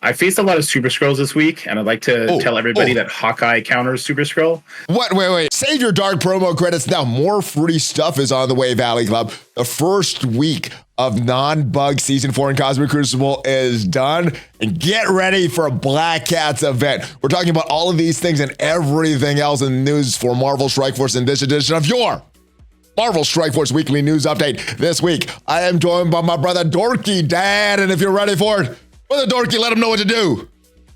I faced a lot of super scrolls this week, and I'd like to tell everybody that Hawkeye counters super scroll. What? Wait. Save your dark promo credits now. More free stuff is on the way, Valley Club. The first week of non-bug Season 4 in Cosmic Crucible is done. And get ready for a Black Cats event. We're talking about all of these things and everything else in the news for Marvel Strike Force in this edition of your Marvel Strike Force Weekly News Update. This week, I am joined by my brother Dorky Dad. And if you're ready for it, Brother Dorky, let him know what to do.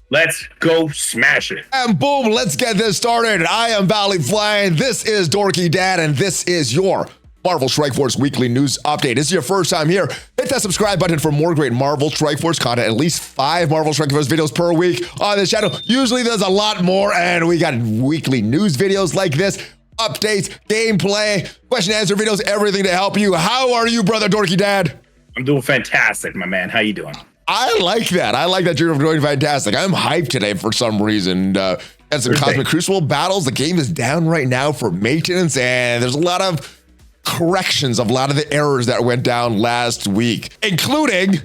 Let's go smash it. And boom, let's get this started. I am ValleyFlyin. This is Dorky Dad, and this is your Marvel Strike Force Weekly News Update. This is your first time here. Hit that subscribe button for more great Marvel Strike Force content. At least 5 Marvel Strike Force videos per week on this channel. Usually there's a lot more, and we got weekly news videos like this, updates, gameplay, question and answer videos, everything to help you. How are you, Brother Dorky Dad? I'm doing fantastic, my man. How you doing? I like that. I like that you're doing fantastic. I'm hyped today for some reason. Got some Cosmic Crucible battles. The game is down right now for maintenance, and there's a lot of corrections of a lot of the errors that went down last week, including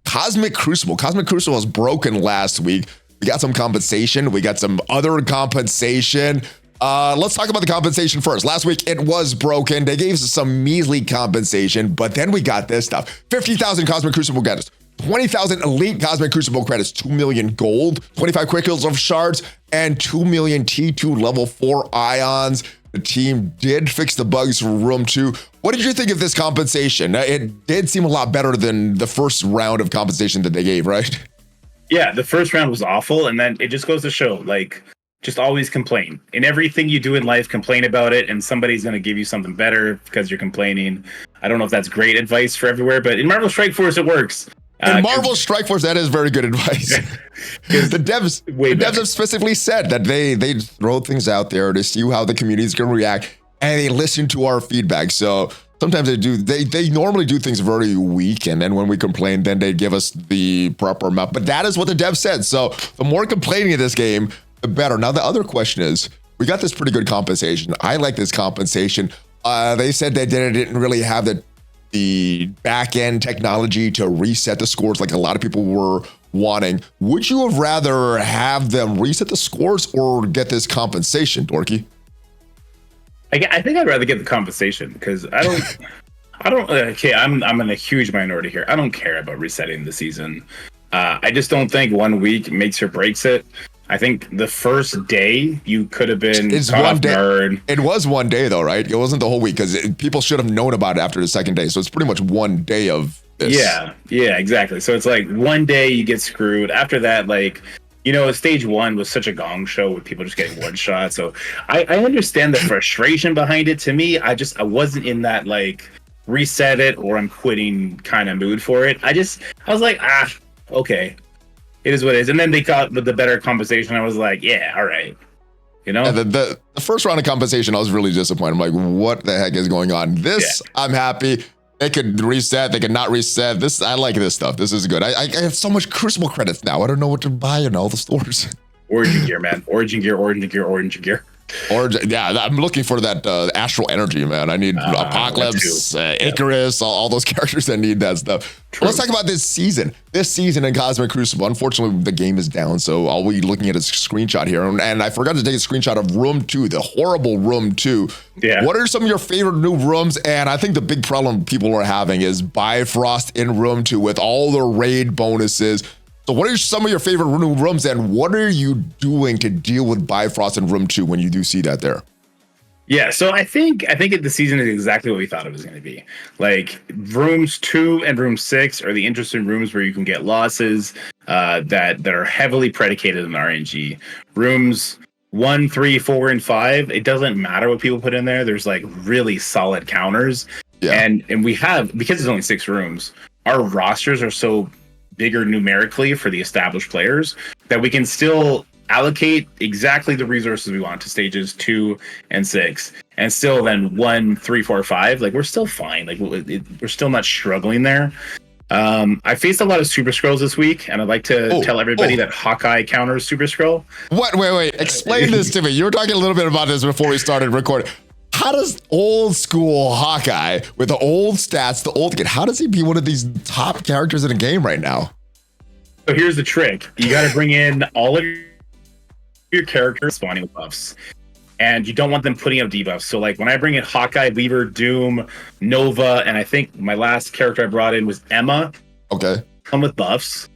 Cosmic Crucible. Cosmic Crucible was broken last week. We got some compensation. We got some other compensation. Let's talk about the compensation first. Last week, it was broken. They gave us some measly compensation, but then we got this stuff. 50,000 Cosmic Crucible credits, 20,000 Elite Cosmic Crucible credits, 2 million gold, 25 Quick Heals of Shards, and 2 million T2 level 4 ions. The team did fix the bugs for Room 2. What did you think of this compensation? It did seem a lot better than the first round of compensation that they gave, right? Yeah, the first round was awful, and then it just goes to show, like, just always complain. In everything you do in life, complain about it, and somebody's going to give you something better because you're complaining. I don't know if that's great advice for everywhere, but in Marvel Strike Force, it works. In Marvel Strike Force, that is very good advice. The devs have specifically said that they throw things out there to see how the community is going to react, and they listen to our feedback. So sometimes they normally do things very weak, and then when we complain, then they give us the proper amount. But that is what the devs said. So the more complaining of this game, the better. Now, the other question is, we got this pretty good compensation. I like this compensation. They said they didn't really have the back-end technology to reset the scores like a lot of people were wanting. Would you have rather have them reset the scores or get this compensation, Dorky? I think I'd rather get the compensation because I'm in a huge minority here. I don't care about resetting the season. I just don't think 1 week makes or breaks it. I think the first day you could have been one day. It was 1 day though, right? It wasn't the whole week because people should have known about it after the second day. So it's pretty much 1 day of this. Yeah, exactly. So it's like 1 day you get screwed. After that, like, you know, stage 1 was such a gong show with people just getting one shot. So I understand the frustration behind it. To me, I wasn't in that like reset it or I'm quitting kind of mood for it. I was like, okay. It is what it is. And then they got the better compensation. I was like, yeah, all right. You know? Yeah, the first round of compensation, I was really disappointed. I'm like, what the heck is going on? This, yeah. I'm happy. They could reset. They could not reset. This, I like this stuff. This is good. I have so much Crucible credits now. I don't know what to buy in all the stores. Origin gear, man. Origin gear. Yeah, I'm looking for that astral energy, man. I need Apocalypse, Icarus, all those characters that need that stuff. Let's talk about this season. This season in Cosmic Crucible. Unfortunately, the game is down, so I'll be looking at a screenshot here. And I forgot to take a screenshot of Room 2, the horrible Room 2. Yeah. What are some of your favorite new rooms? And I think the big problem people are having is Bifrost in Room 2 with all the raid bonuses. So what are some of your favorite new rooms, and what are you doing to deal with Bifrost in Room 2 when you do see that there? Yeah, so I think the season is exactly what we thought it was going to be. Like, Rooms 2 and Room 6 are the interesting rooms where you can get losses that are heavily predicated on RNG. Rooms 1, 3, 4, and 5, it doesn't matter what people put in there. There's, like, really solid counters. Yeah. And we have, because it's only 6 rooms, our rosters are so bigger numerically for the established players that we can still allocate exactly the resources we want to stages 2 and 6, and still then 1, 3, 4, 5. Like, we're still fine. Like, we're still not struggling there. I faced a lot of super scrolls this week, and I'd like to tell everybody that Hawkeye counters super scroll. What? Wait. Explain this to me. You were talking a little bit about this before we started recording. How does old school Hawkeye with the old stats, the old kid, how does he be one of these top characters in a game right now? So here's the trick. You got to bring in all of your characters spawning with buffs. And you don't want them putting out debuffs. So like when I bring in Hawkeye, Weaver, Doom, Nova, and I think my last character I brought in was Emma. Okay. Come with buffs.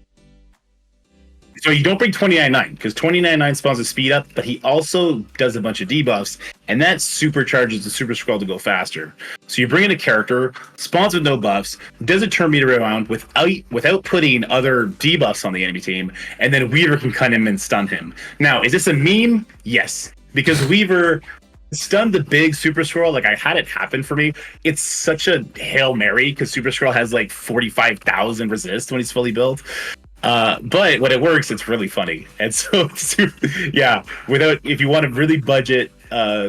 So you don't bring 29.9 because 29.9 spawns a speed up, but he also does a bunch of debuffs, and that supercharges the super-skrull to go faster. So you bring in a character, spawns with no buffs, does a turn meter around without putting other debuffs on the enemy team, and then Weaver can cut him and stun him. Now, is this a meme? Yes. Because Weaver stunned the big super-skrull. Like, I had it happen for me. It's such a Hail Mary because super-skrull has like 45,000 resist when he's fully built. But when it works, it's really funny. And so, yeah, if you want to really budget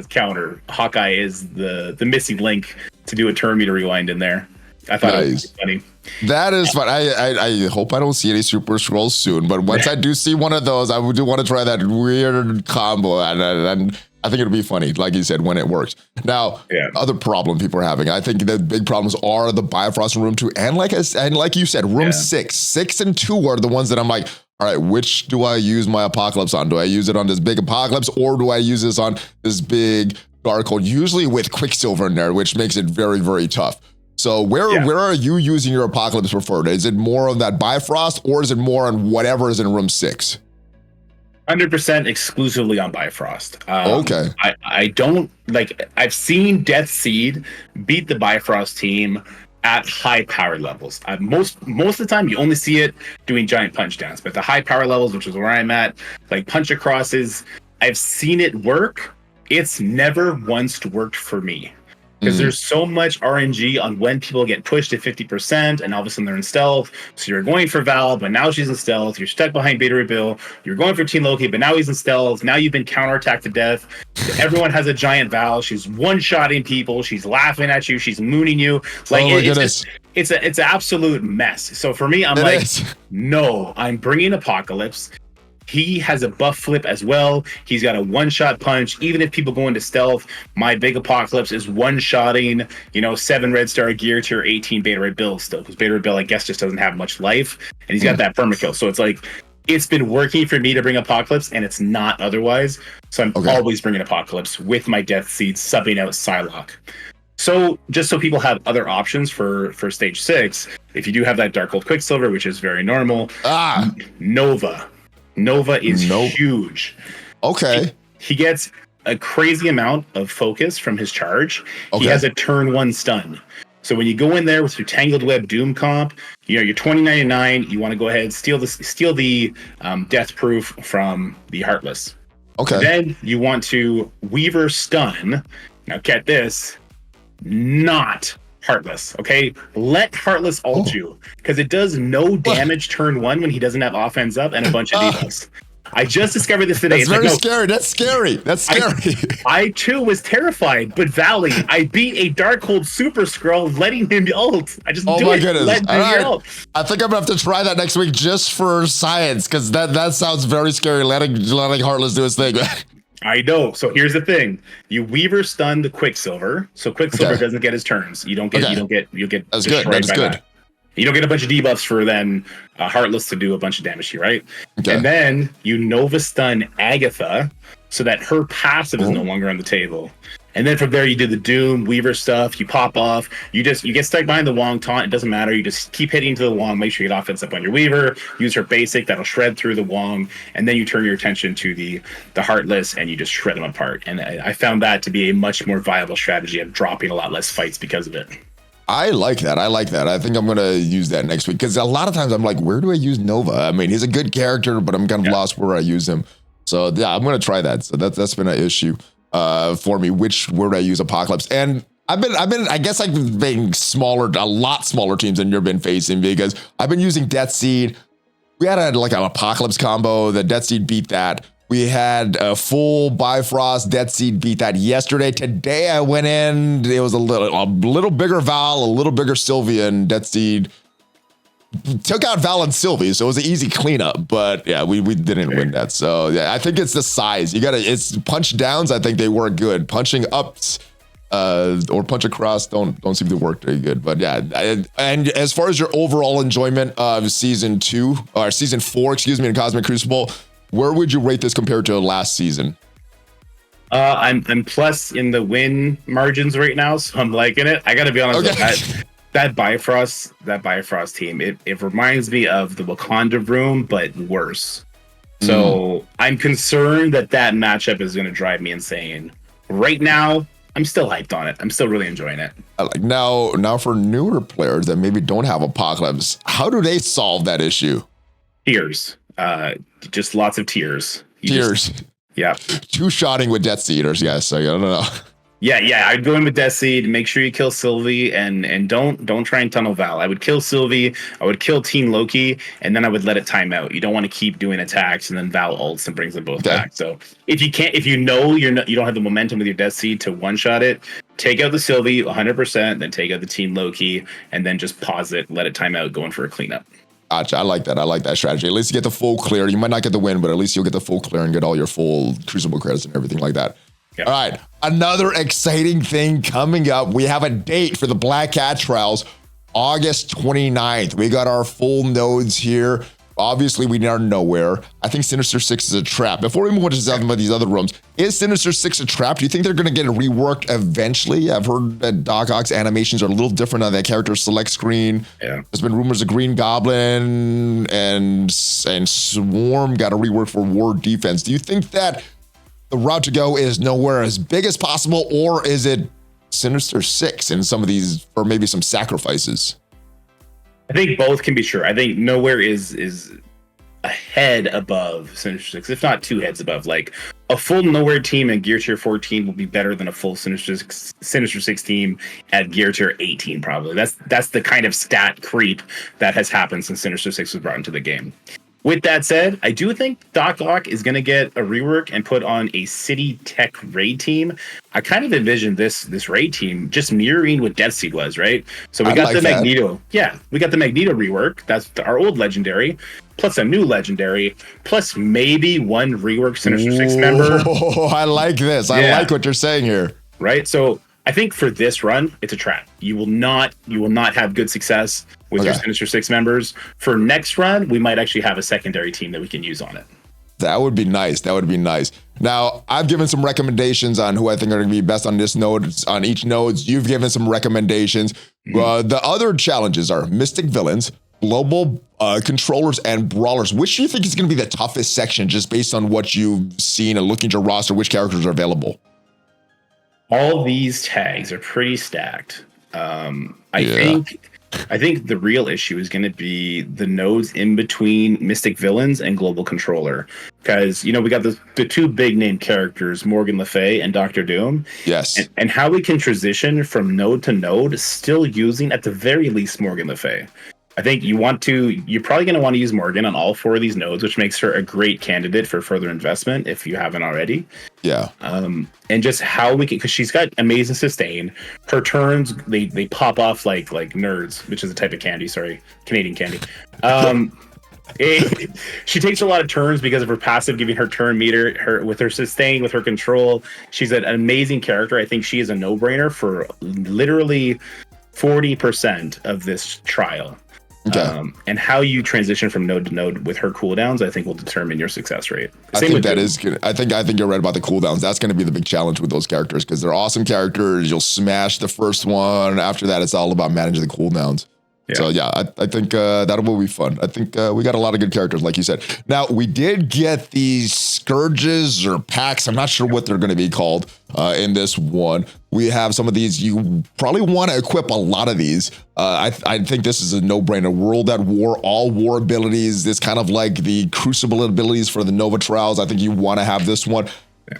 counter, Hawkeye is the missing link to do a turn meter rewind in there. I thought it was funny. That is fun. I hope I don't see any super-skrulls soon, but once I do see one of those, I do want to try that weird combo, and I think it'll be funny, like you said, when it works. Now, other problem people are having, I think the big problems are the Bifrost in room 2, and like you said, room 6. 6 and 2 are the ones that I'm like, all right, which do I use my Apocalypse on? Do I use it on this big Apocalypse, or do I use this on this big Darkhold? Usually with Quicksilver in there, which makes it very, very tough. So where are you using your Apocalypse preferred? Is it more on that Bifrost, or is it more on whatever is in room 6? 100% exclusively on Bifrost. Okay. I don't like. I've seen Death Seed beat the Bifrost team at high power levels. Most of the time, you only see it doing giant punch downs, but the high power levels, which is where I'm at, like punch acrosses, I've seen it work. It's never once worked for me. Because there's so much RNG on when people get pushed to 50% and all of a sudden they're in stealth. So you're going for Val, but now she's in stealth. You're stuck behind Beta Ray Bill. You're going for Team Loki, but now he's in stealth. Now you've been counterattacked to death. Everyone has a giant Val. She's one-shotting people. She's laughing at you. She's mooning you. Like, it's an absolute mess. So for me, I'm no, I'm bringing Apocalypse. He has a buff flip as well. He's got a one-shot punch. Even if people go into stealth, my big Apocalypse is one-shotting, 7 red star gear to your 18 Beta Ray Bill still. Because Beta Ray Bill, I guess, just doesn't have much life. And he's got that permakill. So it's like, it's been working for me to bring Apocalypse, and it's not otherwise. So I'm always bringing Apocalypse with my Death Seed, subbing out Psylocke. So just so people have other options for stage 6, if you do have that Darkhold Quicksilver, which is very normal, Nova is huge. Okay. He gets a crazy amount of focus from his charge. He has a turn 1 stun. So when you go in there with your Tangled Web Doom comp, your 2099, you want to go ahead, steal the death proof from the Heartless. Okay. Then you want to Weaver stun. Now get this, not Heartless, okay? Let Heartless ult you, because it does no damage turn 1 when he doesn't have offense up and a bunch of debuffs. I just discovered this today. That's very scary. That's scary. That's scary. I too was terrified, but Valley, I beat a Darkhold super-skrull letting him ult. I just my goodness. All right. I think I'm gonna have to try that next week just for science, because that sounds very scary. Letting Heartless do his thing. I know. So here's the thing: you Weaver stun the Quicksilver, so Quicksilver doesn't get his turns. You don't get. You'll get. That's good. That's good. That. You don't get a bunch of debuffs for then Heartless to do a bunch of damage to you, right? Okay. And then you Nova stun Agatha, so that her passive is no longer on the table. And then from there, you do the Doom Weaver stuff. You pop off. You get stuck behind the Wong taunt. It doesn't matter. You just keep hitting to the Wong. Make sure you get offense up on your Weaver. Use her basic that'll shred through the Wong, and then you turn your attention to the Heartless and you just shred them apart. And I found that to be a much more viable strategy of dropping a lot less fights because of it. I like that. I think I'm gonna use that next week, because a lot of times I'm like, where do I use Nova? I mean, he's a good character, but I'm kind of lost where I use him. So yeah, I'm gonna try that. So that's been an issue for me. Where do I use Apocalypse? And I've been smaller, a lot smaller teams than you've been facing, because I've been using Death Seed. We had an Apocalypse combo. The Death Seed beat that. We had a full Bifrost. Death Seed beat that yesterday. Today I went in. It was a little bigger Val, a little bigger Sylvia, and Death Seed took out Val and Sylvie, so it was an easy cleanup. But yeah, we didn't win that. So yeah, I think it's the size. It's punch downs. I think they weren't good. Punching ups, or punch across don't seem to work very good. But yeah, and as far as your overall enjoyment of season 4, in Cosmic Crucible, where would you rate this compared to last season? I'm plus in the win margins right now, so I'm liking it. I gotta be honest with that Bifrost team. It reminds me of the Wakanda room, but worse. So I'm concerned that matchup is gonna drive me insane. Right now, I'm still hyped on it. I'm still really enjoying it. Like now for newer players that maybe don't have Apocalypse, how do they solve that issue? Tears. Just lots of tears. Yeah. Two-shotting with Death Eaters, yes. I don't know. Yeah. I'd go in with Death Seed, make sure you kill Sylvie, and don't try and tunnel Val. I would kill Sylvie, I would kill Teen Loki, and then I would let it time out. You don't want to keep doing attacks and then Val ults and brings them both back. So if you know you don't have the momentum with your Death Seed to one-shot it, take out the Sylvie 100%, then take out the Teen Loki, and then just pause it, let it time out, going for a cleanup. Gotcha. I like that. I like that strategy. At least you get the full clear. You might not get the win, but at least you'll get the full clear and get all your full Crucible credits and everything like that. Yep. All right. Another exciting thing coming up. We have a date for the Black Cat Trials, August 29th. We got our full nodes here. Obviously, we are nowhere. I think Sinister 6 is a trap. Before we move on to some of these other rooms, is Sinister 6 a trap? Do you think they're going to get reworked eventually? I've heard that Doc Ock's animations are a little different on that character select screen. Yeah. There's been rumors of Green Goblin and Swarm got a rework for War Defense. Do you think that the route to go is nowhere as big as possible, or is it Sinister 6 in some of these, or maybe some sacrifices? I think both can be true. I think nowhere is a head above Sinister 6, if not 2 heads above. Like a full nowhere team at Gear Tier 14 will be better than a full Sinister 6 team at Gear Tier 18, probably. That's the kind of stat creep that has happened since Sinister 6 was brought into the game. With that said, I do think Doc Ock is going to get a rework and put on a City Tech raid team. I kind of envisioned this raid team just mirroring what Death Seed was, right? So we got the Magneto. Yeah, we got the Magneto rework. That's our old legendary, plus a new legendary, plus maybe one rework Sinister 6 member. Oh, I like this. I like what you're saying here. Right? So I think for this run, it's a trap. You will not have good success with your Sinister 6 members. For next run, we might actually have a secondary team that we can use on it. That would be nice. That would be nice. Now, I've given some recommendations on who I think are going to be best on this node, on each nodes. You've given some recommendations. The other challenges are Mystic Villains, Global Controllers, and Brawlers. Which do you think is going to be the toughest section, just based on what you've seen and looking at your roster, which characters are available? All these tags are pretty stacked. I think the real issue is going to be the nodes in between Mystic Villains and Global Controller, because we got the 2 big name characters, Morgan Le Fay and Dr. Doom. Yes, and how we can transition from node to node, still using at the very least Morgan Le Fay. I think you're probably going to want to use Morgan on all 4 of these nodes, which makes her a great candidate for further investment if you haven't already. Yeah. And just how we can, because she's got amazing sustain. Her turns, they pop off like nerds, which is a type of candy. Sorry, Canadian candy. She takes a lot of turns because of her passive, giving her turn meter, with her sustain, with her control. She's an amazing character. I think she is a no-brainer for literally 40% of this trial. Okay. And how you transition from node to node with her cooldowns, I think, will determine your success rate. I think that is good. I think you're right about the cooldowns. That's going to be the big challenge with those characters, because they're awesome characters. You'll smash the first one. After that, it's all about managing the cooldowns. Yeah. So yeah, I think that will be fun. I think we got a lot of good characters, like you said. Now, we did get these Scourges or Pacts. I'm not sure what they're going to be called in this one. We have some of these. You probably want to equip a lot of these. I think this is a no-brainer. World at War, all war abilities. This kind of like the Crucible abilities for the Nova Trials. I think you want to have this one.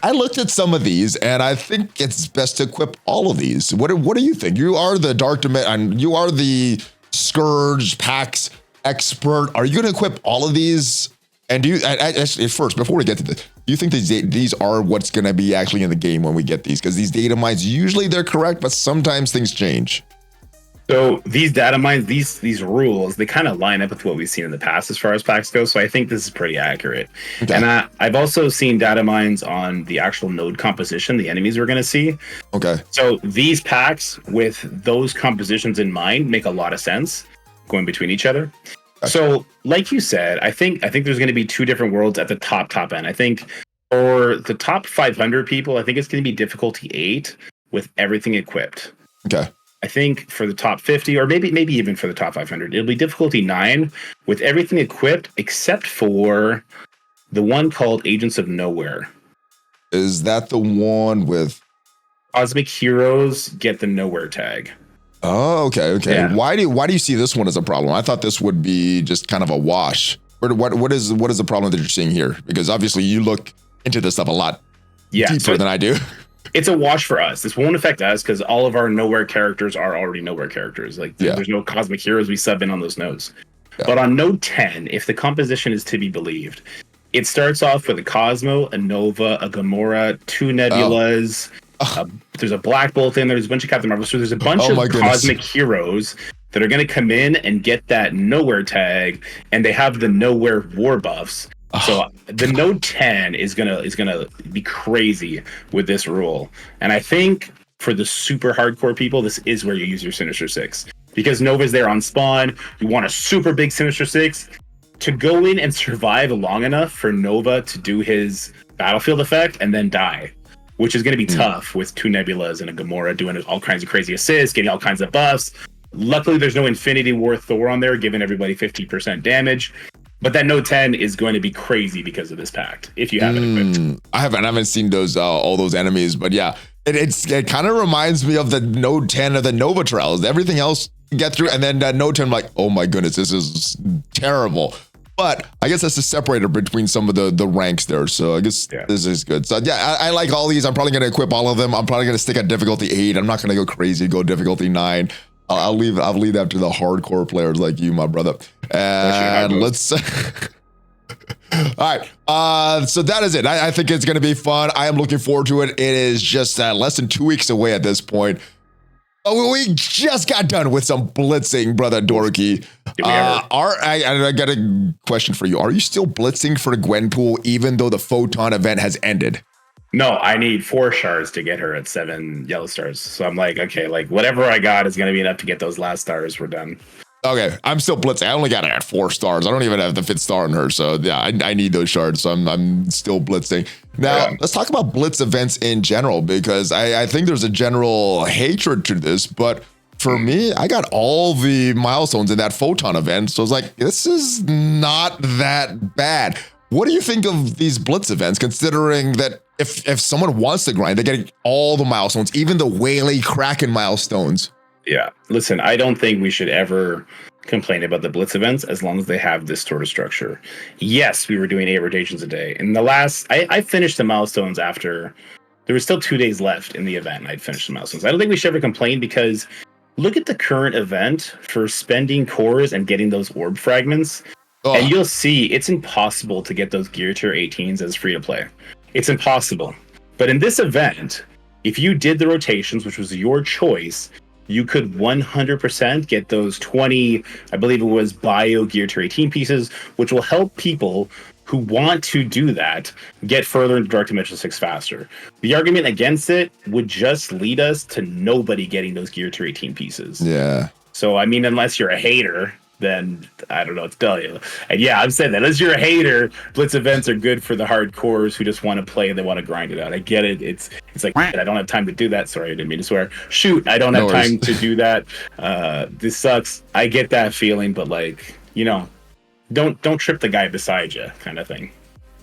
I looked at some of these, and I think it's best to equip all of these. What do you think? You are the Dark Dimension. You are the Scourge Pacts expert. Are you going to equip all of these? And do you, first, before we get to this, do you think these are what's going to be actually in the game when we get these? Because these data mines, usually they're correct, but sometimes things change. So these data mines, these rules, they kind of line up with what we've seen in the past as far as packs go. So I think this is pretty accurate. Okay. And I've also seen data mines on the actual node composition, the enemies we're going to see. Okay. So these packs with those compositions in mind make a lot of sense going between each other. Gotcha. So like you said, I think there's going to be two different worlds at the top end. I think for the top 500 people, I think it's going to be difficulty 8 with everything equipped. Okay. I think for the top 50, or maybe even for the top 500, it'll be difficulty 9 with everything equipped except for the one called Agents of Nowhere. Is that the one with Cosmic Heroes get the Nowhere tag? Oh, okay. Yeah. Why do you see this one as a problem? I thought this would be just kind of a wash. What is the problem that you're seeing here? Because obviously you look into this stuff a lot deeper than I do. It's a wash for us. This won't affect us because all of our Nowhere characters are already Nowhere characters. Like there's no Cosmic Heroes. We sub in on those nodes. Yeah. But on node 10, if the composition is to be believed, it starts off with a Cosmo, a Nova, a Gamora, 2 Nebulas. There's a Black Bolt in there. There's a bunch of Captain Marvel. So there's a bunch of Cosmic Heroes that are going to come in and get that Nowhere tag, and they have the Nowhere war buffs. So the node 10 is gonna be crazy with this rule. And I think for the super hardcore people, this is where you use your Sinister Six. Because Nova's there on spawn, you want a super big Sinister Six to go in and survive long enough for Nova to do his battlefield effect and then die. Which is gonna be tough with 2 Nebulas and a Gamora doing all kinds of crazy assists, getting all kinds of buffs. Luckily there's no Infinity War Thor on there, giving everybody 50% damage. But that node 10 is going to be crazy because of this pact, if you haven't equipped. I haven't seen those all those enemies, but yeah, it kind of reminds me of the node 10 of the Nova Trials. Everything else you get through, and then node 10, I'm like, oh my goodness, this is terrible. But I guess that's the separator between some of the ranks there. So I guess this is good. So yeah, I like all these. I'm probably going to equip all of them. I'm probably going to stick at difficulty 8. I'm not going to go crazy, go difficulty 9. I'll leave that to the hardcore players like you, my brother. And let's. All right. So that is it. I think it's going to be fun. I am looking forward to it. It is just less than 2 weeks away at this point. We just got done with some blitzing, brother Dorky. I got a question for you. Are you still blitzing for Gwenpool even though the Photon event has ended? No, I need 4 shards to get her at 7 yellow stars. So I'm like, okay, like whatever I got is going to be enough to get those last stars. We're done. Okay, I'm still blitzing. I only got it at 4 stars. I don't even have the 5th star in her. So yeah, I need those shards. So I'm still blitzing. Now, let's talk about blitz events in general, because I think there's a general hatred to this. But for me, I got all the milestones in that Photon event. So I was like, this is not that bad. What do you think of these blitz events, considering that if someone wants to grind, they're getting all the milestones, even the Whaley Kraken milestones? Yeah. Listen, I don't think we should ever complain about the blitz events as long as they have this sort of structure. Yes, we were doing 8 rotations a day. In the last, I finished the milestones after there was still 2 days left in the event, and I'd finished the milestones. I don't think we should ever complain, because look at the current event for spending cores and getting those orb fragments. And you'll see it's impossible to get those gear tier 18s as free to play. It's impossible. But in this event, if you did the rotations, which was your choice, you could 100% get those 20, I believe it was bio gear tier 18 pieces, which will help people who want to do that get further into Dark Dimension 6 faster. The argument against it would just lead us to nobody getting those gear tier 18 pieces. Yeah. So, I mean, unless you're a hater, then I don't know what to tell you. And yeah, I'm saying that as you're a hater, blitz events are good for the hardcores who just want to play and they want to grind it out. I get it. It's like, I don't have time to do that. Sorry, I didn't mean to swear. Shoot, I don't have time to do that. This sucks. I get that feeling, but like, you know, don't trip the guy beside you, kind of thing.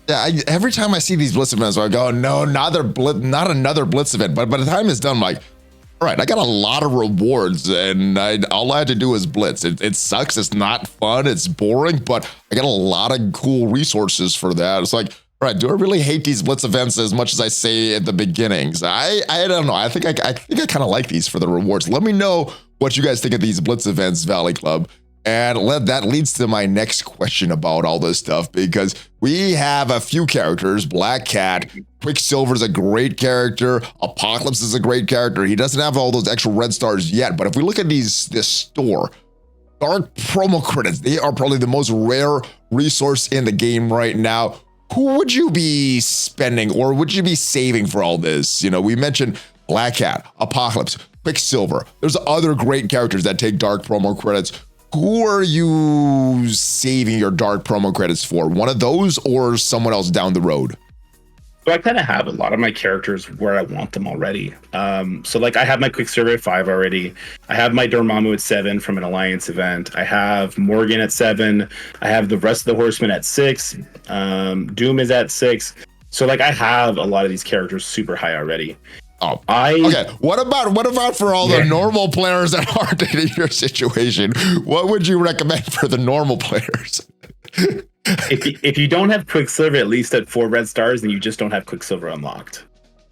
Yeah, every time I see these blitz events, I go, no, not another blitz event. But by the time it's done, I'm like, all right, I got a lot of rewards, and all I had to do is blitz. It sucks. It's not fun. It's boring, but I got a lot of cool resources for that. It's like, all right, do I really hate these blitz events as much as I say at the beginnings? I don't know. I think I kind of like these for the rewards. Let me know what you guys think of these blitz events, Valley Club. And that leads to my next question about all this stuff, because we have a few characters. Black Cat, Quicksilver's a great character. Apocalypse is a great character. He doesn't have all those extra red stars yet. But if we look at this store, dark promo credits, they are probably the most rare resource in the game right now. Who would you be spending, or would you be saving for all this? You know, we mentioned Black Cat, Apocalypse, Quicksilver. There's other great characters that take dark promo credits. Who are you saving your dark promo credits for? One of those or someone else down the road? So I kind of have a lot of my characters where I want them already. So like I have my Quicksilver at 5 already. I have my Dormammu at 7 from an Alliance event. I have Morgan at 7. I have the rest of the Horsemen at 6. Doom is at 6. So like I have a lot of these characters super high already. Oh, okay. What about for all the normal players that aren't in your situation? What would you recommend for the normal players? If you don't have Quicksilver at least at 4 red stars, then you just don't have Quicksilver unlocked.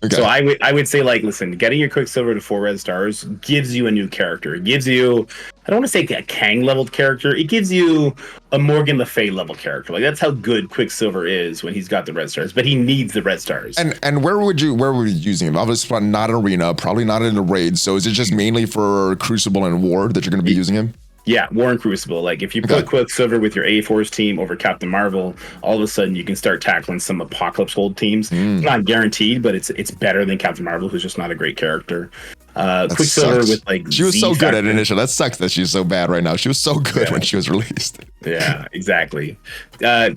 Okay. So I would say, like, listen, getting your Quicksilver to 4 red stars gives you a new character. It gives you, I don't want to say a Kang leveled character. It gives you a Morgan Le Fay level character. Like, that's how good Quicksilver is when he's got the red stars. But he needs the red stars. And where would you using him? Obviously, not in arena, probably not in the raid. So is it just mainly for Crucible and War that you're going to be using him? Yeah, War and Crucible. Like, if you put Quicksilver with your A-Force team over Captain Marvel, all of a sudden you can start tackling some Apocalypse hold teams. It's not guaranteed, but it's better than Captain Marvel, who's just not a great character. Quicksilver with, like, she was so good at initial. That sucks that she's so bad right now. She was so good when she was released. Yeah, exactly.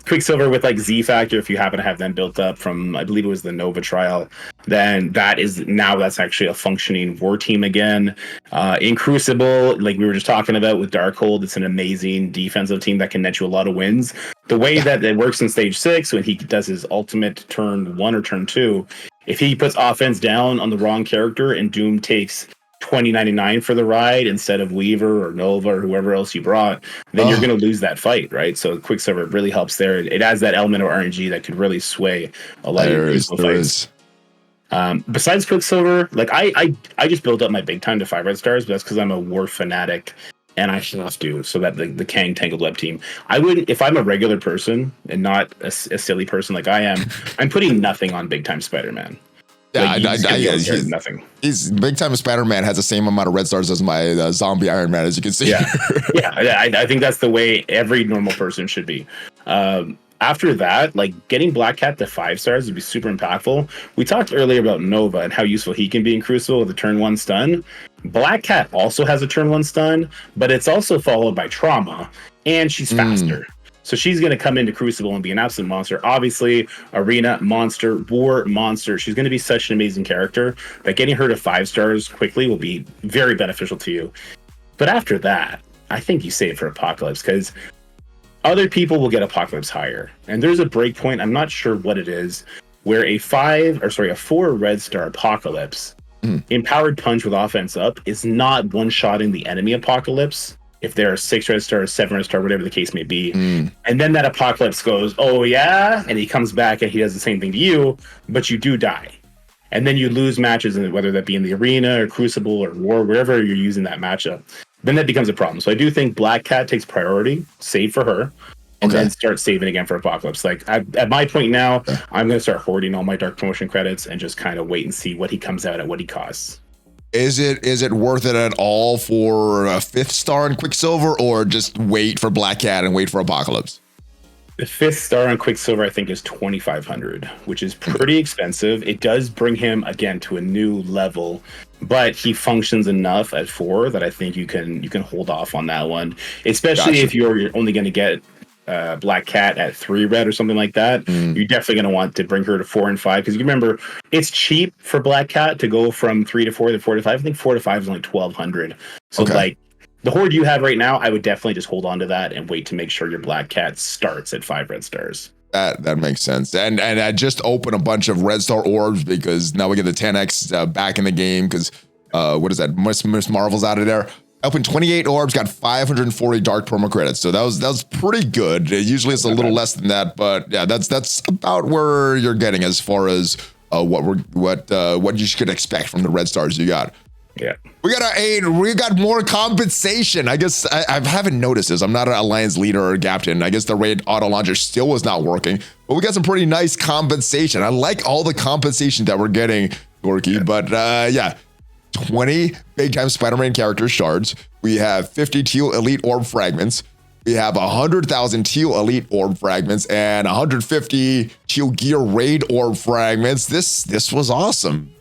Quicksilver with, like, Z Factor, if you happen to have them built up from, I believe it was the Nova trial, then that's actually a functioning war team again. In Crucible, like we were just talking about with Darkhold, it's an amazing defensive team that can net you a lot of wins. The way that it works in stage 6, when he does his ultimate turn 1 or turn 2, if he puts offense down on the wrong character and Doom takes 2099 for the ride instead of Weaver or Nova or whoever else you brought, then you're going to lose that fight, right? So Quicksilver really helps there. It adds that element of RNG that could really sway a lot of fights. Besides Quicksilver, like I just built up my big time to 5 red stars, but that's because I'm a war fanatic and I have to, so that the Kang Tangled Web team. I wouldn't, if I'm a regular person and not a silly person like I am, I'm putting nothing on big time Spider-Man. Yeah, like, nothing. He's big time Spider-Man has the same amount of red stars as my zombie Iron Man, as you can see. Yeah, I think that's the way every normal person should be. After that, like getting Black Cat to 5 stars would be super impactful. We talked earlier about Nova and how useful he can be in Crucible with a turn 1 stun. Black Cat also has a turn 1 stun, but it's also followed by Trauma, and she's faster. So she's going to come into Crucible and be an absolute monster. Obviously, Arena monster, War monster. She's going to be such an amazing character that getting her to 5 stars quickly will be very beneficial to you. But after that, I think you save for Apocalypse, because other people will get Apocalypse higher. And there's a break point, I'm not sure what it is, where a 4 red star Apocalypse, empowered punch with offense up, is not one-shotting the enemy Apocalypse if they're a 6 red star, 7 red star, whatever the case may be. And then that Apocalypse goes, oh yeah, and he comes back and he does the same thing to you, but you do die. And then you lose matches, whether that be in the arena or Crucible or War, wherever you're using that matchup. Then that becomes a problem. So I do think Black Cat takes priority, save for her, and then start saving again for Apocalypse. Like at my point now, I'm going to start hoarding all my dark promotion credits and just kind of wait and see what he comes out at, what he costs. Is it worth it at all for a 5th star in Quicksilver, or just wait for Black Cat and wait for Apocalypse? The 5th star on Quicksilver, I think, is 2,500, which is pretty expensive. It does bring him again to a new level, but he functions enough at 4 that I think you can hold off on that one, especially if you're only going to get Black Cat at 3 red or something like that. You're definitely going to want to bring her to 4 and 5, because you remember it's cheap for Black Cat to go from 3 to 4 to 4 to 5. I think 4 to 5 is only 1,200. So like the horde you have right now, I would definitely just hold on to that and wait to make sure your Black Cat starts at 5 red stars. That makes sense. And I just opened a bunch of red star orbs because now we get the 10x back in the game, because what is that? Miss Marvel's out of there. I opened 28 orbs, got 540 dark promo credits. So that was pretty good. Usually it's a little less than that, but yeah, that's about where you're getting as far as what you should expect from the red stars you got. Yeah. We got more compensation. I guess I haven't noticed this. I'm not an alliance leader or captain. I guess the raid auto launcher still was not working, but we got some pretty nice compensation. I like all the compensation that we're getting, Dorky. But yeah, 20 big time Spider-Man character shards. We have 50 teal elite orb fragments. We have 100,000 teal elite orb fragments and 150 teal gear raid orb fragments. This was awesome.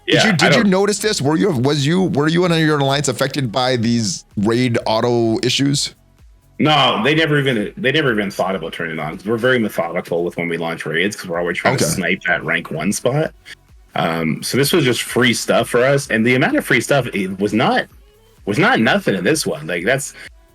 Yeah, did you notice this? Were you and your alliance affected by these raid auto issues? No, they never even thought about turning it on. We're very methodical with when we launch raids because we're always trying to snipe that rank 1 spot. So this was just free stuff for us, and the amount of free stuff was not nothing in this one. Like that's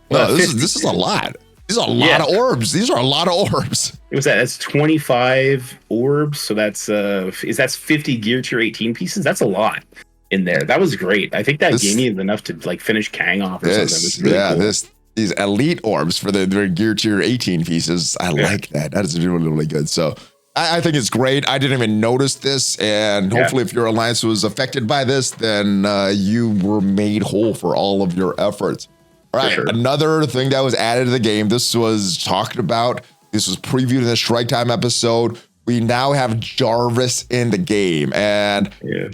this is a lot. These are a lot of orbs. These are a lot of orbs. It was that's 25 orbs. So that's 50 gear tier 18 pieces. That's a lot in there. That was great. I think that gave me enough to like finish Kang off or something. Really cool. These elite orbs for the gear tier 18 pieces. I like that. That is really, really good. So I think it's great. I didn't even notice this. And hopefully if your alliance was affected by this, then you were made whole for all of your efforts. All right, another thing that was added to the game. This was talked about. This was previewed in the Strike Time episode. We now have Jarvis in the game. And yeah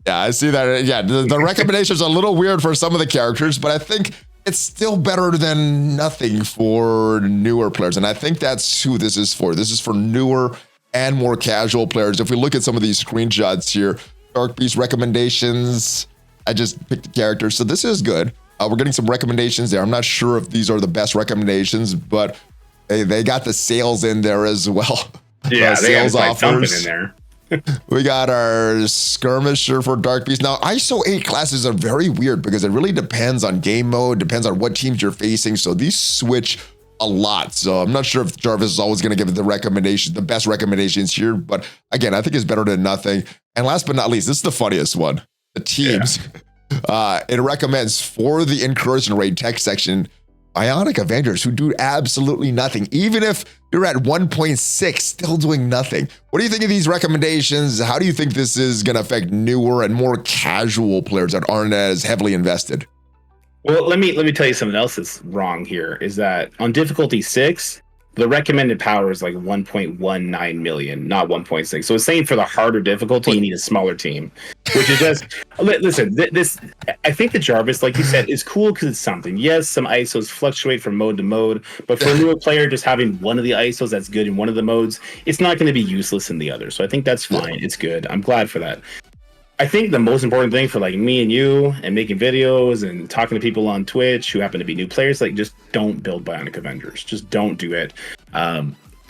I see that. Yeah, the recommendations are a little weird for some of the characters, but I think it's still better than nothing for newer players. And I think that's who this is for. This is for newer and more casual players. If we look at some of these screenshots here, Dark Beast recommendations, I just picked the characters. So this is good. We're getting some recommendations there. I'm not sure if these are the best recommendations, but they got the sales in there as well. Yeah, sales offers in there. We got our skirmisher for Dark Beast. Now, ISO 8 classes are very weird because it really depends on game mode, depends on what teams you're facing. So these switch a lot. So I'm not sure if Jarvis is always going to give the best recommendations here. But again, I think it's better than nothing. And last but not least, this is the funniest one. The teams. It recommends for the incursion raid tech section, Bionic Avengers who do absolutely nothing. Even if you're at 1.6, still doing nothing. What do you think of these recommendations? How do you think this is going to affect newer and more casual players that aren't as heavily invested? Well, let me tell you something else that's wrong here is that on difficulty 6, the recommended power is like 1.19 million, not 1.6. So it's saying for the harder difficulty, you need a smaller team, which is just, listen, this, I think the Jarvis, like you said, is cool because it's something. Yes, some ISOs fluctuate from mode to mode, but for a newer player, just having one of the ISOs that's good in one of the modes, it's not going to be useless in the other. So I think that's fine. It's good. I'm glad for that. I think the most important thing for like me and you and making videos and talking to people on Twitch who happen to be new players, like just don't build Bionic Avengers. Just don't do it.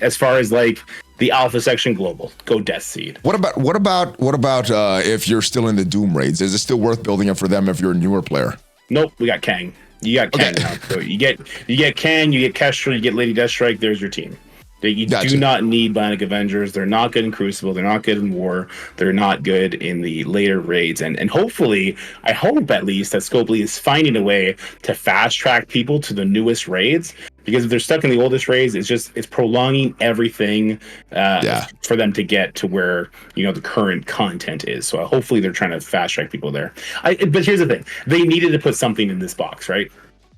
As far as like the Alpha section global, go Death Seed. What about if you're still in the Doom raids? Is it still worth building it for them if you're a newer player? Nope, we got Kang. You got Kang now. So you get Kang, you get Kestrel, you get Lady Deathstrike. There's your team. You do not need Bionic Avengers. They're not good in Crucible. They're not good in War. They're not good in the later raids. And hopefully, I hope at least that Scopely is finding a way to fast track people to the newest raids. Because if they're stuck in the oldest raids, it's prolonging everything for them to get to where the current content is. So hopefully they're trying to fast track people there. But here's the thing: they needed to put something in this box, right?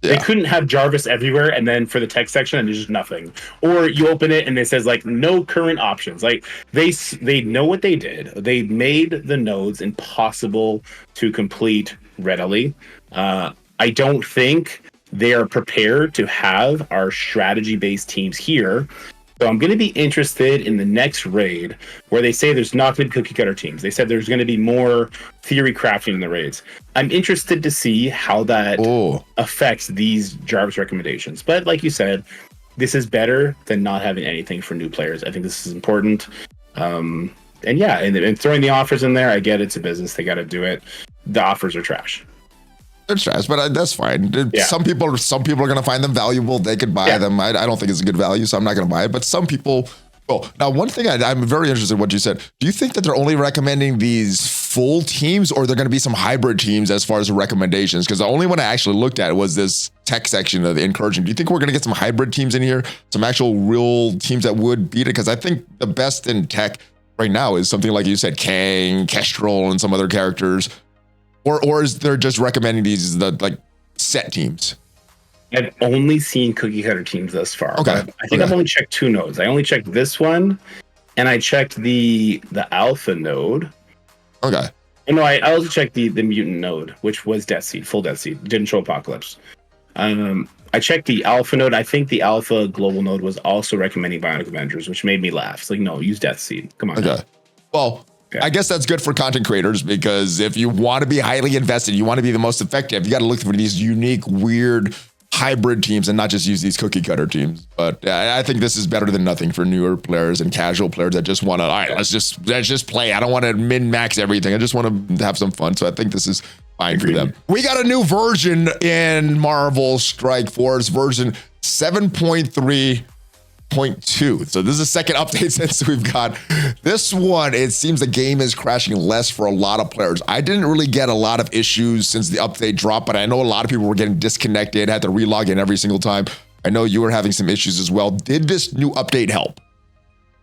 Yeah. They couldn't have Jarvis everywhere and then for the text section and there's just nothing. Or you open it and it says like no current options. Like they know what they did. They made the nodes impossible to complete readily. I don't think they are prepared to have our strategy-based teams here. So I'm going to be interested in the next raid where they say there's not going to be cookie cutter teams. They said there's going to be more theory crafting in the raids. I'm interested to see how that affects these Jarvis recommendations. But like you said, this is better than not having anything for new players. I think this is important. And throwing the offers in there, I get it's a business. They got to do it. The offers are trash. They're trash, but that's fine. Some people are going to find them valuable. They could buy them. I don't think it's a good value, so I'm not going to buy it. But some people. Well, now one thing I'm very interested in what you said. Do you think that they're only recommending these full teams, or they're going to be some hybrid teams as far as the recommendations? Because the only one I actually looked at was this tech section of the incursion. Do you think we're going to get some hybrid teams in here, some actual real teams that would beat it? Because I think the best in tech right now is something like you said, Kang, Kestrel, and some other characters. or is there just recommending these the like set teams? I've only seen cookie cutter teams thus far. Okay. I think I've only checked 2 nodes. I only checked this one, and I checked the alpha node. Okay. No, I also checked the mutant node, which was Death Seed, full Death Seed. Didn't show Apocalypse. I checked the alpha node. I think the alpha global node was also recommending Bionic Avengers, which made me laugh. It's like, no, use Death Seed. Come on. Okay. Well, okay. I guess that's good for content creators, because if you want to be highly invested, you want to be the most effective, you got to look for these unique, weird hybrid teams and not just use these cookie cutter teams. But I think this is better than nothing for newer players and casual players that just want to, all right, let's just play. I don't want to min max everything. I just want to have some fun. So I think this is fine for them. We got a new version in Marvel Strike Force, version 7.3.2. So this is the second update since we've got this one. It seems the game is crashing less for a lot of players. I didn't really get a lot of issues since the update dropped, but I know a lot of people were getting disconnected, had to relog in every single time. I know you were having some issues as well. Did this new update help?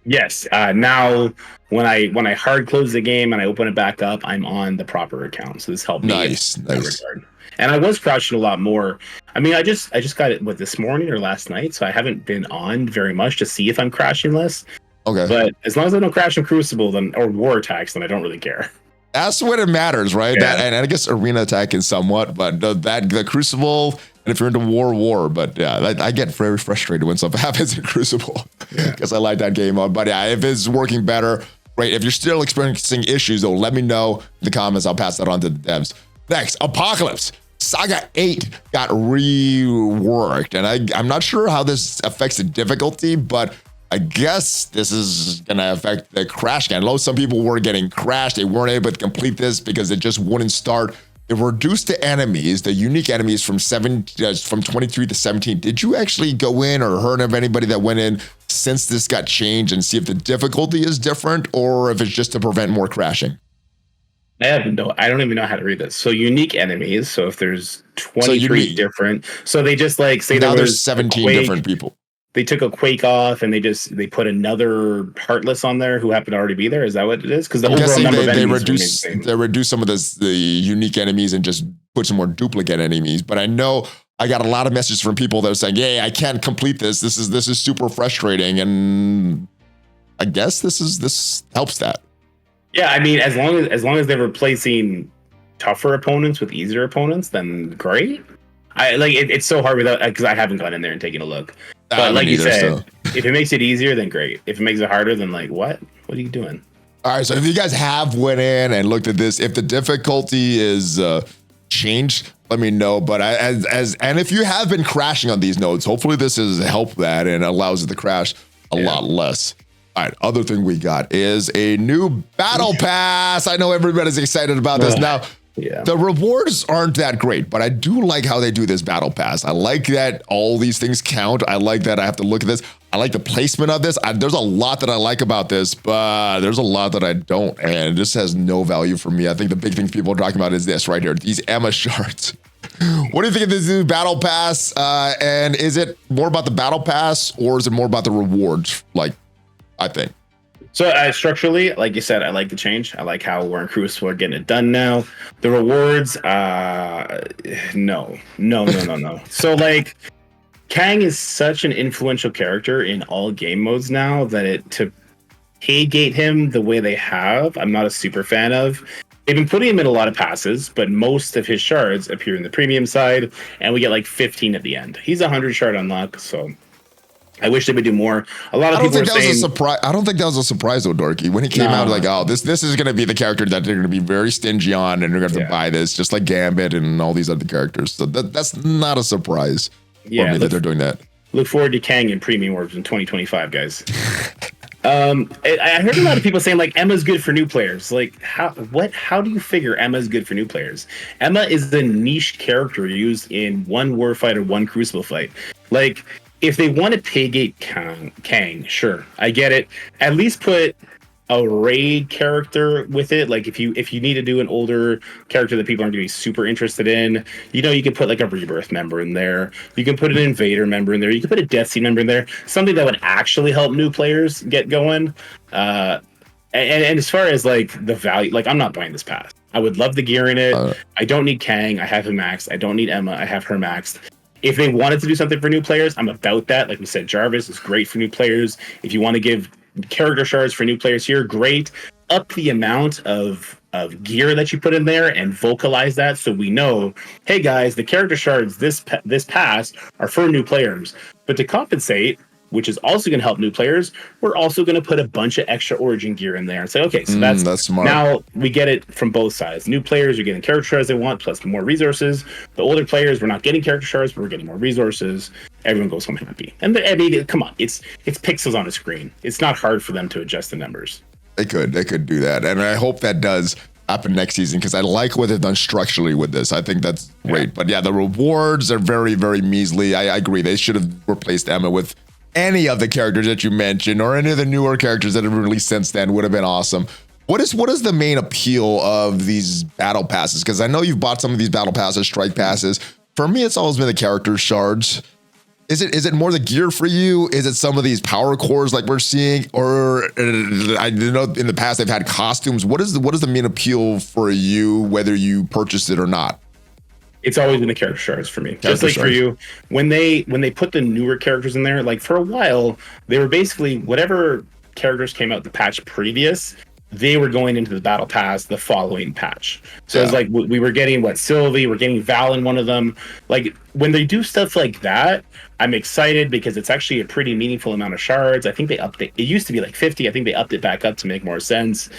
Yes. Now when I hard close the game and I open it back up, I'm on the proper account. So this helped me. Nice. And I was crashing a lot more. I mean, I just got it this morning or last night, so I haven't been on very much to see if I'm crashing less. Okay. But as long as I don't crash in Crucible or War Attacks, then I don't really care. That's what it matters, right? Yeah. And I guess Arena Attack is somewhat, but the Crucible, and if you're into war. But yeah, I get very frustrated when something happens in Crucible because I like that game mode. But yeah, if it's working better, great. If you're still experiencing issues, though, let me know in the comments. I'll pass that on to the devs. Next, Apocalypse. Saga 8 got reworked, and I'm not sure how this affects the difficulty, but I guess this is going to affect the crash. I know some people were getting crashed. They weren't able to complete this because it just wouldn't start. It reduced the enemies, the unique enemies from 23 to 17. Did you actually go in or heard of anybody that went in since this got changed and see if the difficulty is different or if it's just to prevent more crashing? I don't even know how to read this. So unique enemies. So if there's 23 different, so they just like say now there's 17 different people. They took a Quake off and they put another Heartless on there who happened to already be there. Is that what it is? Because the overall number of enemies they reduce some of the unique enemies and just put some more duplicate enemies. But I know I got a lot of messages from people that are saying, "Hey, I can't complete this. This is super frustrating." And I guess this helps that. Yeah, I mean, as long as they're replacing tougher opponents with easier opponents, then great. It's so hard without, because I haven't gone in there and taken a look. But like you said, if it makes it easier, then great. If it makes it harder, then like what? What are you doing? All right, so if you guys have went in and looked at this, if the difficulty is changed, let me know. But and if you have been crashing on these nodes, hopefully this has helped that and allows it to crash a lot less. All right, other thing we got is a new battle pass. I know everybody's excited about this now. Yeah. The rewards aren't that great, but I do like how they do this battle pass. I like that all these things count. I like that I have to look at this. I like the placement of this. There's a lot that I like about this, but there's a lot that I don't, and this has no value for me. I think the big thing people are talking about is this right here, these Emma shards. What do you think of this new battle pass? And is it more about the battle pass, or is it more about the rewards? I think. So structurally, like you said, I like the change. I like how we're in Crucible, we're getting it done now. The rewards, no. So like, Kang is such an influential character in all game modes now that to pay gate him the way they have, I'm not a super fan of. They've been putting him in a lot of passes, but most of his shards appear in the premium side, and we get like 15 at the end. He's 100 shard unlock, so I wish they would do more. A lot of people are saying, I don't think that was a surprise though, Dorky. When he came out, like, oh, this is going to be the character that they're going to be very stingy on, and they're going to have to buy this, just like Gambit and all these other characters. So that's not a surprise for me that they're doing that. Look forward to Kang in Premium Orbs in 2025, guys. I heard a lot of people saying like Emma's good for new players. Like how do you figure Emma's good for new players? Emma is the niche character used in one war fight or one Crucible fight. Like, if they want to pay gate Kang, sure, I get it. At least put a raid character with it. Like if you need to do an older character that people aren't going to be super interested in, you can put like a Rebirth member in there. You can put an Invader member in there. You can put a Death Seed member in there. Something that would actually help new players get going. And as far as like the value, like I'm not buying this pass. I would love the gear in it. I don't need Kang. I have him maxed. I don't need Emma. I have her maxed. If they wanted to do something for new players, I'm about that. Like we said, Jarvis is great for new players. If you want to give character shards for new players here, great. Up the amount of gear that you put in there and vocalize that so we know, hey guys, the character shards this pass are for new players. But to compensate, which is also going to help new players, we're also going to put a bunch of extra origin gear in there and say, okay, so that's smart. Now we get it from both sides. New players are getting character shards they want, plus more resources. The older players, we're not getting character shards, but we're getting more resources. Everyone goes home happy. And I mean, come on, it's pixels on a screen. It's not hard for them to adjust the numbers. They could do that. And I hope that does happen next season because I like what they've done structurally with this. I think that's great. Yeah. But yeah, the rewards are very, very measly. I agree. They should have replaced Emma with any of the characters that you mentioned or any of the newer characters that have been released since then. Would have been awesome. What is the main appeal of these battle passes? Because I know you've bought some of these battle passes, strike passes. For me, it's always been the character shards. Is it more the gear for you? Is it some of these power cores like we're seeing? Or I know in the past they've had costumes. What is the main appeal for you, whether you purchased it or not? It's always been the character shards for me. Just like for you, when they put the newer characters in there, like for a while, they were basically whatever characters came out the patch previous, they were going into the battle pass the following patch. So it's like we were getting Sylvie, we're getting Val in one of them. Like when they do stuff like that, I'm excited because it's actually a pretty meaningful amount of shards. I think they upped it. It used to be like 50. I think they upped it back up to make more sense.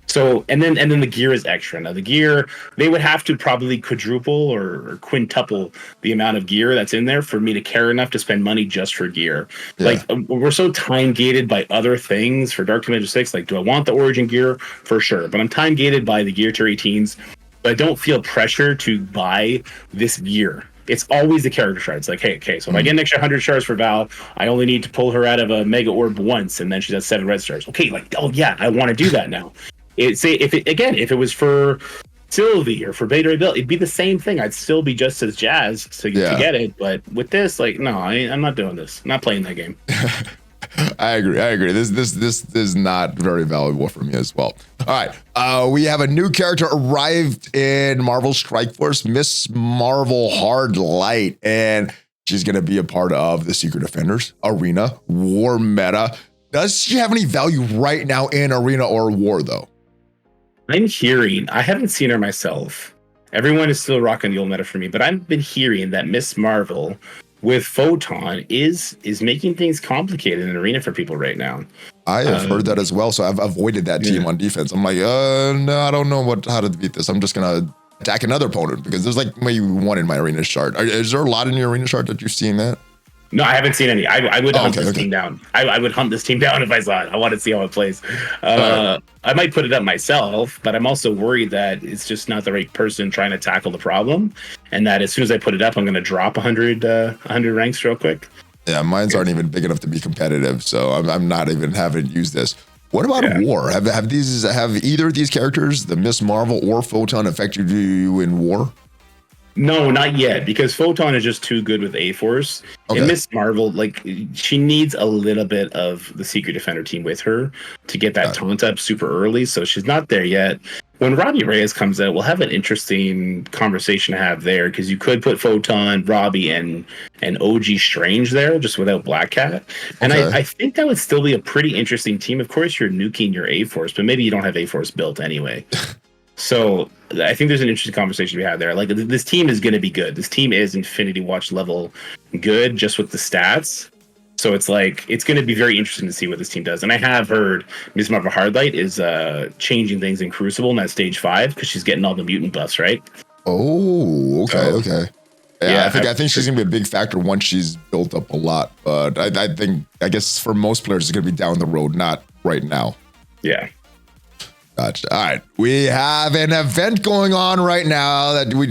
So and then the gear is extra. Now the gear, they would have to probably quadruple or quintuple the amount of gear that's in there for me to care enough to spend money just for gear. Yeah. Like we're so time gated by other things for Dark Dimension 6. Like, do I want the origin gear? For sure. But I'm time gated by the gear to 18s. But I don't feel pressure to buy this gear. It's always the character shards. Like, hey, okay, so if I get an extra 100 shards for Val, I only need to pull her out of a mega orb once, and then she's at 7 red stars. Okay, like, oh yeah, I want to do that now. If it was for Sylvie or for Beta Ray Bill, it'd be the same thing. I'd still be just as jazzed to get it. But with this, like, no, I'm not doing this. I'm not playing that game. I agree. This is not very valuable for me as well. All right. We have a new character arrived in Marvel Strike Force, Miss Marvel Hard Light, and she's going to be a part of the Secret Defenders Arena War meta. Does she have any value right now in Arena or War, though? I'm hearing, I haven't seen her myself. Everyone is still rocking the old meta for me, but I've been hearing that Miss Marvel with Photon is making things complicated in Arena for people right now. I have heard that as well, so I've avoided that team on defense. I'm like, no, I don't know how to beat this. I'm just gonna attack another opponent because there's like maybe one in my Arena chart. Is there a lot in your Arena chart that you've seen that? No, I haven't seen any. I would hunt this team down. I would hunt this team down if I saw it. I want to see how it plays. I might put it up myself, but I'm also worried that it's just not the right person trying to tackle the problem, and that as soon as I put it up, I'm going to drop 100 ranks real quick. Yeah, mine's aren't even big enough to be competitive, so I'm not even having used this. What about War? Have either of these characters, the Miss Marvel or Photon, affected you in War? No, not yet, because Photon is just too good with A-Force. Okay. And Miss Marvel, like, she needs a little bit of the Secret Defender team with her to get that taunt up super early, so she's not there yet. When Robbie Reyes comes out, we'll have an interesting conversation to have there, because you could put Photon, Robbie, and OG Strange there, just without Black Cat. And I think that would still be a pretty interesting team. Of course, you're nuking your A-Force, but maybe you don't have A-Force built anyway. So I think there's an interesting conversation we have there. Like, this team is going to be good. This team is Infinity Watch level good just with the stats. So it's like, it's going to be very interesting to see what this team does. And I have heard Miss Marvel Hardlight is changing things in Crucible in that stage 5 because she's getting all the mutant buffs, right? Oh, okay, okay. Yeah, I think she's going to be a big factor once she's built up a lot. But I guess for most players, it's going to be down the road, not right now. Yeah. Gotcha. All right. We have an event going on right now that we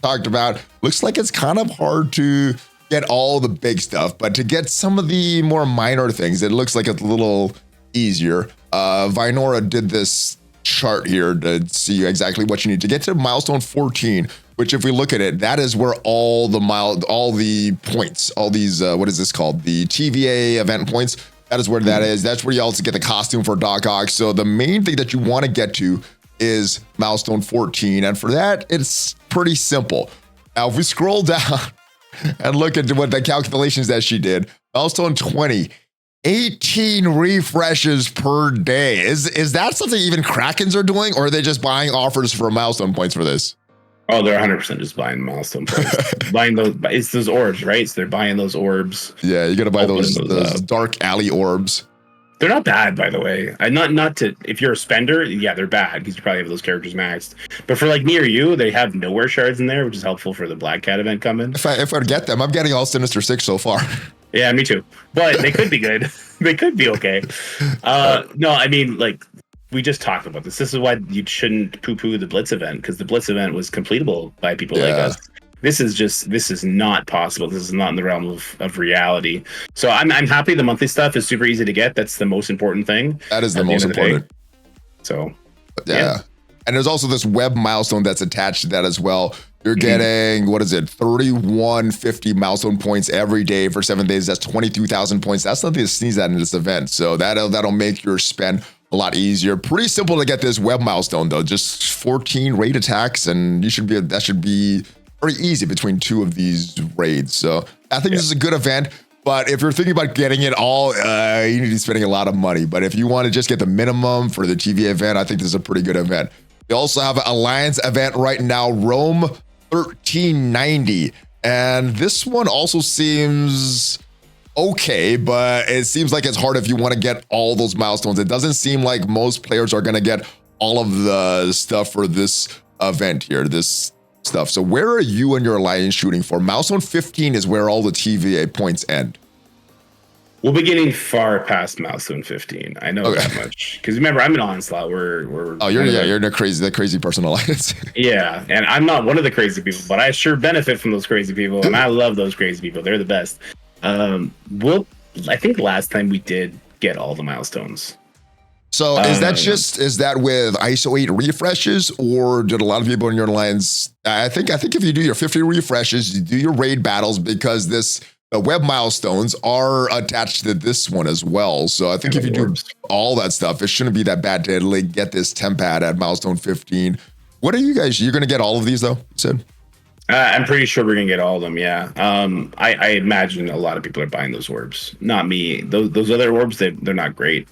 talked about. Looks like it's kind of hard to get all the big stuff, but to get some of the more minor things, it looks like it's a little easier. Vinora did this chart here to see exactly what you need to get to milestone 14, which if we look at it, that is where all the points, all these, what is this called? The TVA event points That is where that is. That's where you also get the costume for Doc Ock. So the main thing that you want to get to is milestone 14. And for that, it's pretty simple. Now, if we scroll down and look at what the calculations that she did, milestone 20, 18 refreshes per day. Is that something even Krakens are doing, or are they just buying offers for milestone points for this? Oh, they're 100% just buying milestone points. Buying those, it's those orbs, right? So they're buying those orbs. Yeah, you got to buy those dark alley orbs. They're not bad, by the way. Not to, if you're a spender, yeah, they're bad because you probably have those characters maxed. But for like me or you, they have nowhere shards in there, which is helpful for the Black Cat event coming. If I get them, I'm getting all Sinister 6 so far. Yeah, me too. But they could be good. They could be okay. No, I mean, like, we just talked about this. This is why you shouldn't poo-poo the Blitz event, because the Blitz event was completable by people like us. This is not possible. This is not in the realm of reality. So I'm happy the monthly stuff is super easy to get. That's the most important thing. That is the most important. So yeah. And there's also this web milestone that's attached to that as well. You're getting, what is it, 3150 milestone points every day for 7 days. That's 22,000 points. That's nothing to sneeze at in this event. So that'll make your spend a lot easier. Pretty simple to get this web milestone though. Just 14 raid attacks, and that should be very easy between 2 of these raids. So I think this is a good event. But if you're thinking about getting it all, you need to be spending a lot of money. But if you want to just get the minimum for the TV event, I think this is a pretty good event. We also have an Alliance event right now, Rome 1390. And this one also seems okay, but it seems like it's hard if you want to get all those milestones. It doesn't seem like most players are going to get all of the stuff for this event here, this stuff. So where are you and your alliance shooting for? Milestone 15 is where all the TVA points end. We'll be getting far past milestone 15. I know that much. Because remember, I'm an onslaught. You're the crazy person alliance. Yeah, and I'm not one of the crazy people, but I sure benefit from those crazy people, and I love those crazy people. They're the best. I think last time we did get all the milestones. So is that with ISO 8 refreshes, or did a lot of people in your alliance? I think if you do your 50 refreshes, you do your raid battles, because the web milestones are attached to this one as well. So I think if you do all that stuff, it shouldn't be that bad to like get this temp pad at milestone 15. What are you guys? You're going to get all of these though, you said? I'm pretty sure we're going to get all of them. Yeah. I imagine a lot of people are buying those orbs. Not me. Those other orbs, they're not great.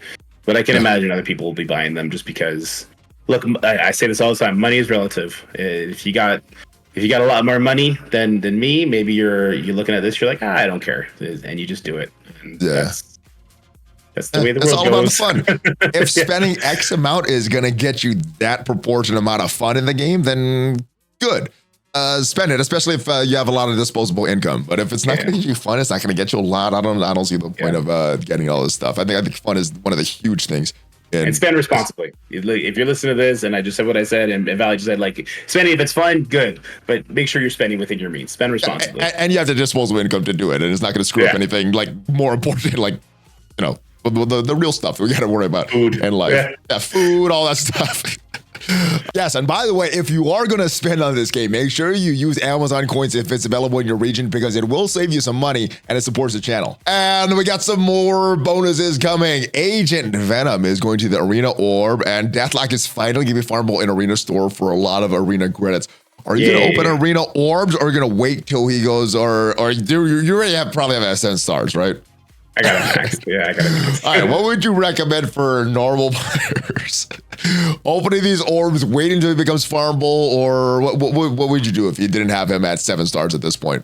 But I can imagine other people will be buying them just because, look, I say this all the time, money is relative. If you got a lot more money than me, maybe you're looking at this, you're like, I don't care. And you just do it. And that's the way the world goes. It's all about the fun. If spending X amount is going to get you that proportionate amount of fun in the game, then good. Spend it, especially if you have a lot of disposable income. But if it's not going to get you fun, it's not going to get you a lot. I don't see the point of getting all this stuff. I think fun is one of the huge things. And spend responsibly. If you're listening to this, and I just said what I said, and Valley just said, like, spending if it's fun, good, but make sure you're spending within your means. Spend responsibly, and you have the disposable income to do it, and it's not going to screw up anything. Like more important, like the real stuff we got to worry about, food and life, food, all that stuff. Yes, and by the way, if you are going to spend on this game, make sure you use Amazon coins if it's available in your region, because it will save you some money and it supports the channel. And we got some more bonuses coming. Agent Venom is going to the Arena Orb, and Deathlock is finally going to be farmable in Arena Store for a lot of Arena credits. Are you going to open Arena Orbs, or are you going to wait till he goes, or you already probably have 7 stars, right? I got it maxed. Yeah, I got it maxed. All right, what would you recommend for normal players? Opening these orbs, waiting until he becomes farmable, or what would you do if you didn't have him at 7 stars at this point?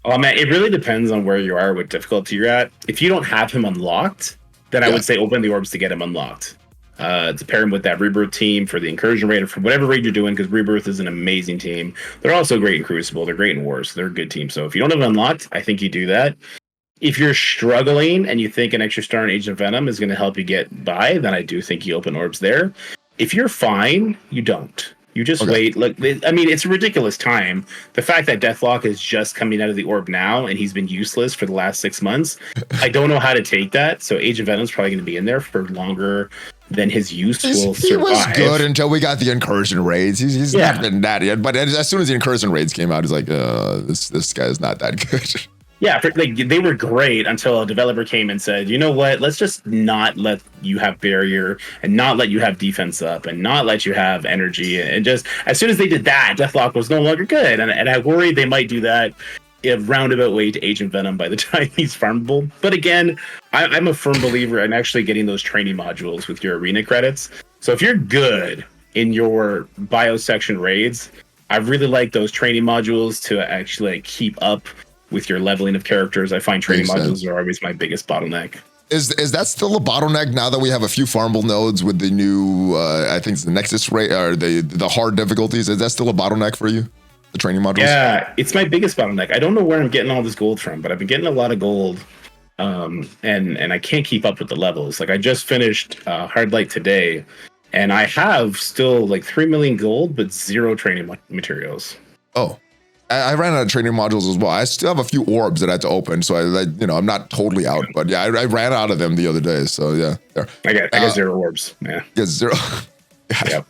Oh man, it really depends on where you are, what difficulty you're at. If you don't have him unlocked, then I would say open the orbs to get him unlocked. To pair him with that Rebirth team for the incursion raid, or for whatever raid you're doing, because Rebirth is an amazing team. They're also great in Crucible. They're great in Wars. They're a good team. So if you don't have it unlocked, I think you do that. If you're struggling and you think an extra star in Agent Venom is going to help you get by, then I do think you open orbs there. If you're fine, you don't. You just wait. Look, I mean, it's a ridiculous time. The fact that Deathlock is just coming out of the orb now and he's been useless for the last 6 months, I don't know how to take that. So Agent Venom's probably going to be in there for longer than his use will survive. He was good until we got the incursion raids. He's not been that yet. But as soon as the incursion raids came out, he's like, this guy is not that good. Yeah, like they were great until a developer came and said, you know what, let's just not let you have barrier and not let you have defense up and not let you have energy. And just as soon as they did that, Deathlock was no longer good. And I worried they might do that in a roundabout way to Agent Venom by the time he's farmable. But again, I'm a firm believer in actually getting those training modules with your arena credits. So if you're good in your bio section raids, I really like those training modules to actually like, keep up with your leveling of characters. I find training modules are always my biggest bottleneck. Is that still a bottleneck now that we have a few farmable nodes with the new, I think it's the Nexus rate or the hard difficulties? Is that still a bottleneck for you? The training modules? Yeah, it's my biggest bottleneck. I don't know where I'm getting all this gold from, but I've been getting a lot of gold. And I can't keep up with the levels. Like I just finished Hard Light today, and I have still like 3 million gold, but 0 training materials. Oh. I ran out of training modules as well. I still have a few orbs that I had to open, so I'm not totally out, but yeah, I ran out of them the other day. So yeah, there. I got 0 orbs. Yeah, get 0. Yep.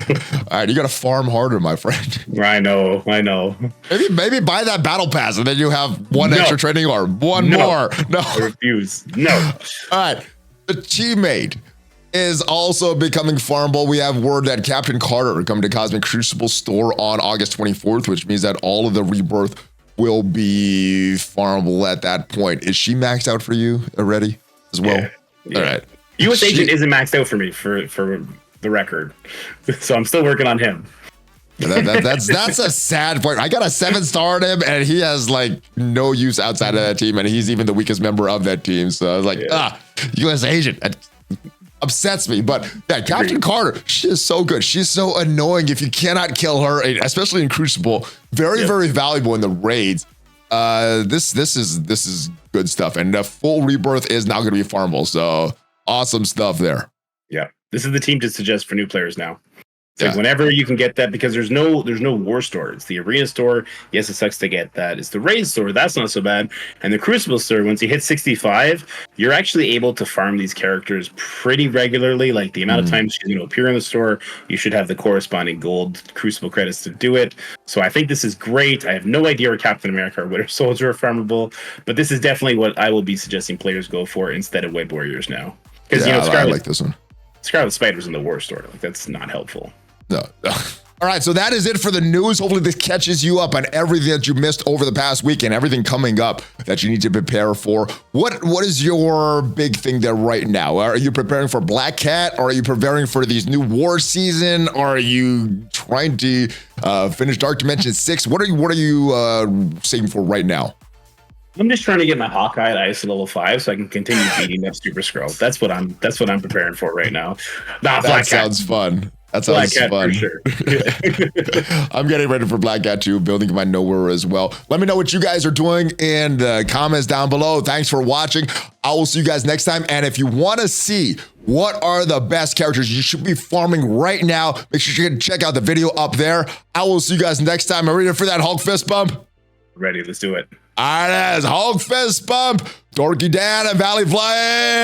All right, you got to farm harder, my friend. I know. Maybe buy that battle pass, and then you have one extra training orb. One more. No, I refuse. No. All right, the teammate is also becoming farmable. We have word that Captain Carter coming to Cosmic Crucible store on August 24th, which means that all of the rebirth will be farmable at that point. Is she maxed out for you already as well? Yeah. All right. US Agent isn't maxed out for me for the record. So I'm still working on him. That's a sad point. I got a 7-star on him, and he has like no use outside of that team, and he's even the weakest member of that team. So I was like, US Agent. Upsets me, but yeah, Captain Carter, she is so good. She's so annoying if you cannot kill her, especially in Crucible. Very valuable in the raids. This is good stuff, and the full rebirth is now going to be farmable. So awesome stuff there. Yeah, this is the team to suggest for new players now. Like whenever you can get that, because there's no war store. It's the arena store. Yes, it sucks to get that. It's the raid store. That's not so bad. And the Crucible store, once you hit 65, you're actually able to farm these characters pretty regularly. Like the amount of times she's going to appear in the store, you should have the corresponding gold Crucible credits to do it. So I think this is great. I have no idea where Captain America or Winter Soldier are farmable, but this is definitely what I will be suggesting players go for instead of Web Warriors now. Because I like this one. Scarlet Spider's in the war store. Like that's not helpful. No. All right, so that is it for the news. Hopefully this catches you up on everything that you missed over the past week and everything coming up that you need to prepare for. What is your big thing there right now? Are you preparing for Black Cat? Or are you preparing for these new war season? Or are you trying to finish Dark Dimension 6? What are you saving for right now? I'm just trying to get my Hawkeye at ISO level 5 so I can continue beating up super-skrull. That's what I'm preparing for right now. That sounds fun. That sounds fun. For sure. I'm getting ready for Black Cat 2, building my nowhere as well. Let me know what you guys are doing in the comments down below. Thanks for watching. I will see you guys next time. And if you want to see what are the best characters you should be farming right now, make sure you can check out the video up there. I will see you guys next time. Are you ready for that Hulk fist bump? Ready. Let's do it. All right, that's Hulk fist bump. Dorky Dad and ValleyFlyin.